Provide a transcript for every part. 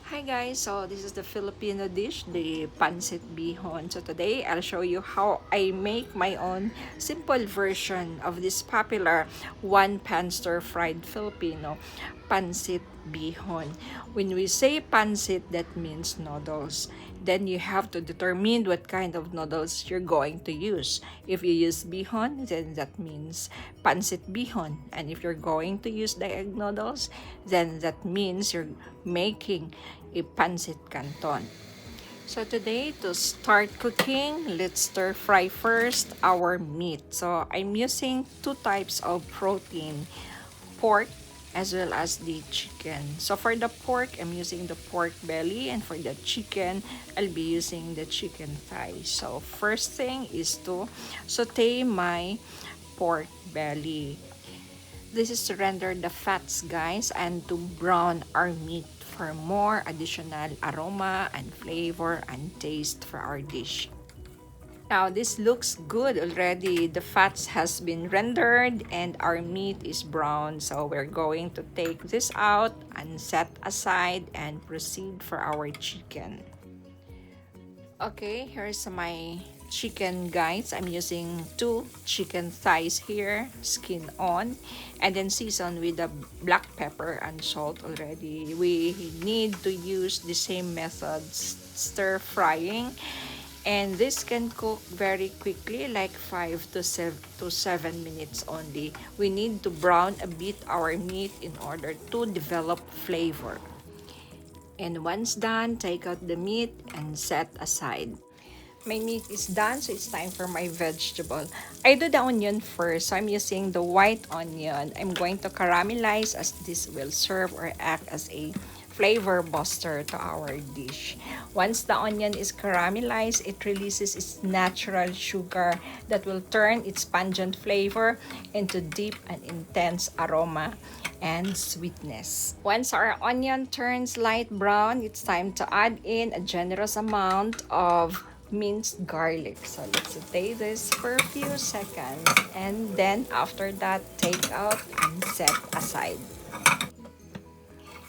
Hi guys, so this is the Filipino dish, the Pansit Bihon. So today I'll show you how I make my own simple version of this popular one-pan stir-fried Filipino Pansit Bihon. When we say Pansit, that means noodles. Then you have to determine what kind of noodles you're going to use. If you use Bihon, then that means Pansit Bihon. And if you're going to use the egg noodles, then that means you're making a Pansit Canton. So today, to start cooking, let's stir fry first our meat. So I'm using two types of protein, pork as well as the chicken. So for the pork, I'm using the pork belly, and for the chicken, I'll be using the chicken thigh. So first thing is to saute my pork belly. This is to render the fats, guys, and to brown our meat for more additional aroma and flavor and taste for our dish. Now this looks good already. The fats has been rendered and our meat is brown. So we're going to take this out and set aside and proceed for our chicken. Okay, here's my chicken, guys. I'm using 2 chicken thighs here, skin on, and then seasoned with the black pepper and salt already. We need to use the same methods, stir frying, and this can cook very quickly, like 5 to 7 minutes only. We need to brown a bit our meat in order to develop flavor. And once done, take out the meat and set aside. My meat is done, so it's time for my vegetable. I do the onion first, so I'm using the white onion. I'm going to caramelize as this will serve or act as a flavor booster to our dish. Once the onion is caramelized, it releases its natural sugar that will turn its pungent flavor into deep and intense aroma and sweetness. Once our onion turns light brown, it's time to add in a generous amount of minced garlic. So let's saute this for a few seconds, and then after that, take out and set aside.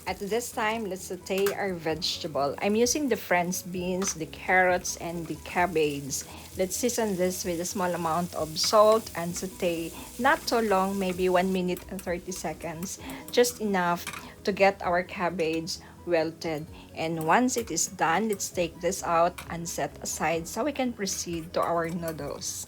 At this time, let's saute our vegetable. I'm using the French beans, the carrots, and the cabbage. Let's season this with a small amount of salt and saute. Not too long, maybe 1 minute and 30 seconds. Just enough to get our cabbage wilted. And once it is done, let's take this out and set aside so we can proceed to our noodles.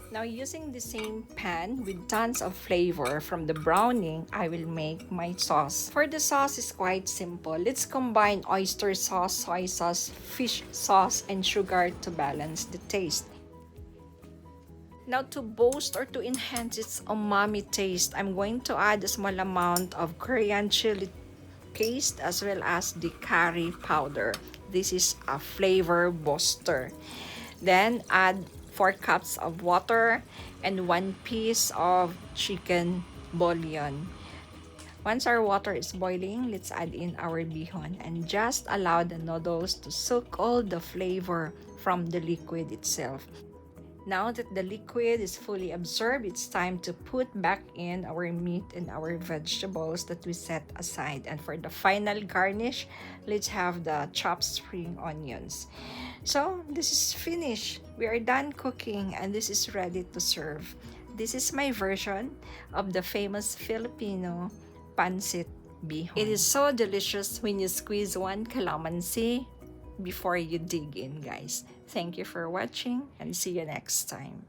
Now, using the same pan with tons of flavor from the browning, I will make my sauce. For the sauce is quite simple. Let's combine oyster sauce, soy sauce, fish sauce, and sugar to balance the taste. Now, to boost or to enhance its umami taste, I'm going to add a small amount of Korean chili paste as well as the curry powder. This is a flavor booster. Then add 4 cups of water and 1 piece of chicken bouillon. Once our water is boiling, let's add in our bihon and just allow the noodles to soak all the flavor from the liquid itself. Now that the liquid is fully absorbed, it's time to put back in our meat and our vegetables that we set aside. And for the final garnish, let's have the chopped spring onions. So this is finished. We are done cooking and this is ready to serve. This is my version of the famous Filipino Pansit Bihon. It is so delicious when you squeeze one calamansi before you dig in, guys. Thank you for watching and see you next time.